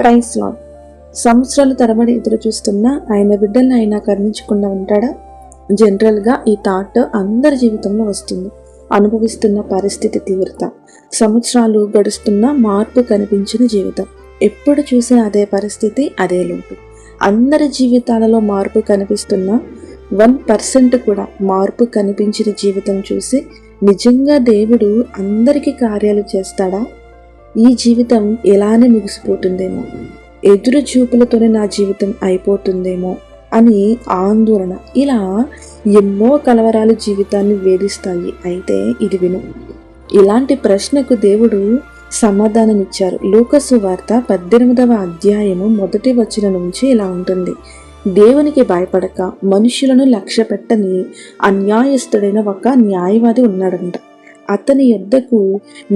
Price lord. సంవత్సరాల తరబడి ఎదురు చూస్తున్న ఆయన బిడ్డల్ని ఆయన కరుణించకుండా ఉంటాడా? జనరల్గా ఈ థాట్ అందరి జీవితంలో వస్తుంది. అనుభవిస్తున్న పరిస్థితి తీవ్రత, సంవత్సరాలు గడుస్తున్న మార్పు కనిపించిన జీవితం, ఎప్పుడు చూసినా అదే పరిస్థితి, అదే లోటు. అందరి జీవితాలలో మార్పు కనిపిస్తున్న 1% కూడా మార్పు కనిపించిన జీవితం చూసి నిజంగా దేవుడు అందరికీ కార్యాలు చేస్తాడా? ఈ జీవితం ఇలానే ముగిసిపోతుందేమో, ఎదురు చూపులతోనే నా జీవితం అయిపోతుందేమో అని ఆందోళన, ఇలా ఎన్నో కలవరాలు జీవితాన్ని వేధిస్తాయి. అయితే ఇది విను, ఇలాంటి ప్రశ్నకు దేవుడు సమాధానమిచ్చారు. లూకాసు వార్త 18వ అధ్యాయము 1వ వచనం నుంచి ఇలా ఉంటుంది. దేవునికి భయపడక మనుషులను లక్ష్య పెట్టని అన్యాయస్తుడైన ఒక న్యాయవాది ఉన్నాడంట. అతని యొద్దకు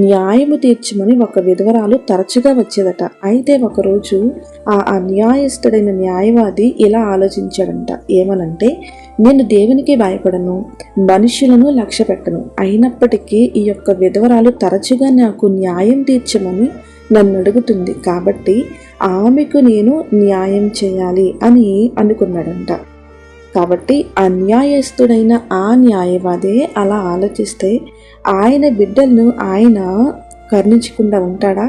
న్యాయము తీర్చమని ఒక విధవరాలు తరచుగా వచ్చేదట. అయితే ఒకరోజు ఆ అన్యాయస్తుడైన న్యాయవాది ఇలా ఆలోచించాడంట. ఏమనంటే, నేను దేవునికి భయపడను, మనుషులను లక్ష్య పెట్టను, అయినప్పటికీ ఈ యొక్క విధవరాలు తరచుగా నాకు న్యాయం తీర్చమని నన్ను అడుగుతుంది, కాబట్టి ఆమెకు నేను న్యాయం చేయాలి అని అనుకున్నాడంట. కాబట్టి అన్యాయస్తుడైన ఆ న్యాయవాదే అలా ఆలోచిస్తే ఆయన బిడ్డలను ఆయన కరుణించకుండా ఉంటాడా?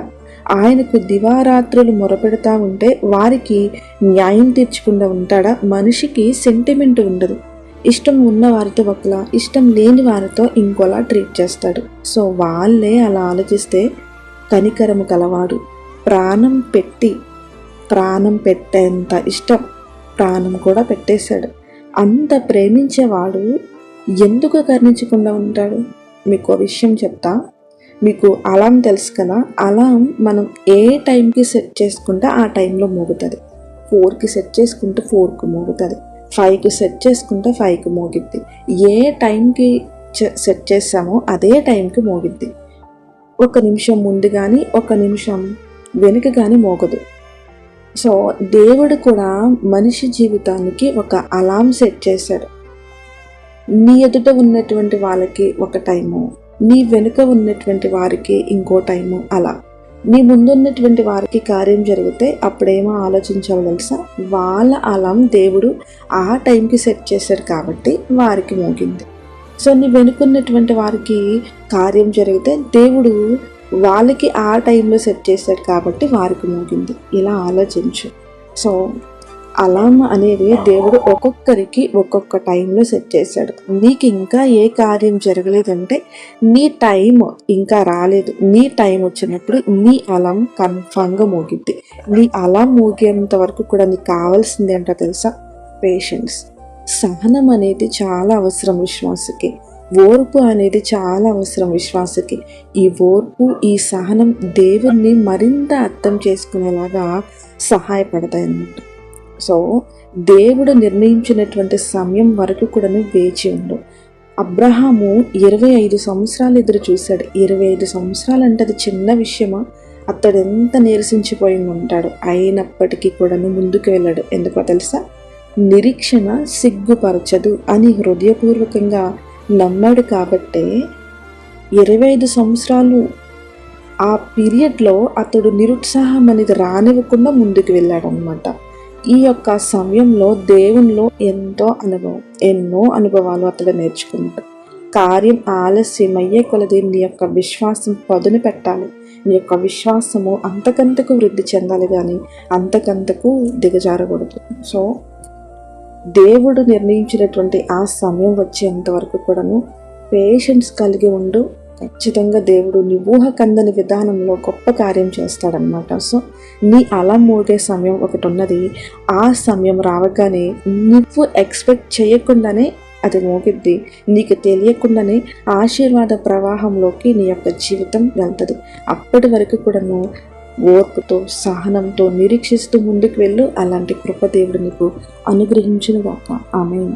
ఆయనకు దివారాత్రులు మొరపెడతా ఉంటే వారికి న్యాయం తీర్చకుండా ఉంటాడా? మనిషికి సెంటిమెంట్ ఉండదు. ఇష్టం ఉన్న వారితో ఒకలా, ఇష్టం లేని వారితో ఇంకోలా ట్రీట్ చేస్తాడు. సో వాళ్ళే అలా ఆలోచిస్తే కనికరము కలవాడు, ప్రాణం పెట్టేంత ఇష్టం, ప్రాణం కూడా పెట్టేశాడు. అంత ప్రేమించేవాడు ఎందుకు కరుణించకుండా ఉంటాడు? మీకు విషయం చెప్తా. మీకు అలాం తెలుసు కదా, అలాం మనం ఏ టైంకి సెట్ చేసుకుంటే ఆ టైంలో మోగుతుంది. 4కి సెట్ చేసుకుంటే 4కి మోగుతుంది, 5కి సెట్ చేసుకుంటే 5కి మోగిద్ది. ఏ టైంకి సెట్ చేస్తామో అదే టైంకి మోగిద్ది. 1 నిమిషం ముందు కానీ 1 నిమిషం వెనుక కానీ మోగదు. సో దేవుడు కూడా మనిషి జీవితానికి ఒక అలాం సెట్ చేశాడు. నీ ఎదుట ఉన్నటువంటి వాళ్ళకి ఒక టైము, నీ వెనుక ఉన్నటువంటి వారికి ఇంకో టైము, అలా నీ ముందున్నటువంటి వారికి కార్యం జరిగితే అప్పుడేమో ఆలోచించావు తెలుసా? వాళ్ళ అలాం దేవుడు ఆ టైంకి సెట్ చేశాడు కాబట్టి వారికి మోగింది. సో నీ వెనుకున్నటువంటి వారికి కార్యం జరిగితే దేవుడు వాళ్ళకి ఆ టైంలో సెట్ చేశాడు కాబట్టి వారికి మోగింది. ఇలా ఆలోచించు. సో అలాం అనేది దేవుడు ఒక్కొక్కరికి ఒక్కొక్క టైంలో సెట్ చేశాడు. నీకు ఇంకా ఏ కార్యం జరగలేదంటే నీ టైం ఇంకా రాలేదు. నీ టైం వచ్చినప్పుడు నీ అలాం కన్ఫామ్గా మోగిద్ది. నీ అలాం మోగేంత వరకు కూడా నీకు కావాల్సింది ఏంటో తెలుసా? పేషెన్స్. సహనం అనేది చాలా అవసరం విశ్వాసకి. ఓర్పు అనేది చాలా అవసరం విశ్వాసకి. ఈ ఓర్పు, ఈ సహనం దేవుణ్ణి మరింత అర్థం చేసుకునేలాగా సహాయపడతాయి అన్నమాట. సో దేవుడు నిర్ణయించినటువంటి సమయం వరకు కూడా వేచి ఉండు. అబ్రహాము 25 సంవత్సరాలు ఎదురు చూశాడు. 25 సంవత్సరాలు అంటే అది చిన్న విషయమా? అతడు ఎంత నీరసించిపోయి ఉంటాడు. అయినప్పటికీ కూడా ముందుకు వెళ్ళాడు. ఎందుకో తెలుసా? నిరీక్షణ సిగ్గుపరచదు అని హృదయపూర్వకంగా నమ్మాడు. కాబట్టే 25 సంవత్సరాలు ఆ పీరియడ్లో అతడు నిరుత్సాహం అనేది రానివ్వకుండా ముందుకు వెళ్ళాడు అనమాట. ఈ యొక్క సమయంలో దేవునిలో ఎన్నో అనుభవాలు అతడు నేర్చుకున్నాడు. కార్యం ఆలస్యమయ్యే కొలది నీ యొక్క విశ్వాసం పదును పెట్టాలి. నీ యొక్క విశ్వాసము అంతకంతకు వృద్ధి చెందాలి, కానీ అంతకంతకు దిగజారకూడదు. సో దేవుడు నిర్ణయించినటువంటి ఆ సమయం వచ్చేంత వరకు కూడాను పేషెన్స్ కలిగి ఉండు. ఖచ్చితంగా దేవుడు నీ ఊహకందని విధానంలో గొప్ప కార్యం చేస్తాడనమాట. సో నీ అలా మోగే సమయం ఒకటి ఉన్నది. ఆ సమయం రావగానే నువ్వు ఎక్స్పెక్ట్ చేయకుండానే అది మోగిద్ది. నీకు తెలియకుండానే ఆశీర్వాద ప్రవాహంలోకి నీ యొక్క జీవితం వెళ్తుంది. అప్పటి వరకు కూడాను ఓర్పుతో, సహనంతో నిరీక్షిస్తూ ముందుకు వెళ్ళు. అలాంటి కృప దేవుడు నీకు అనుగ్రహించును గాక. ఆమేన్.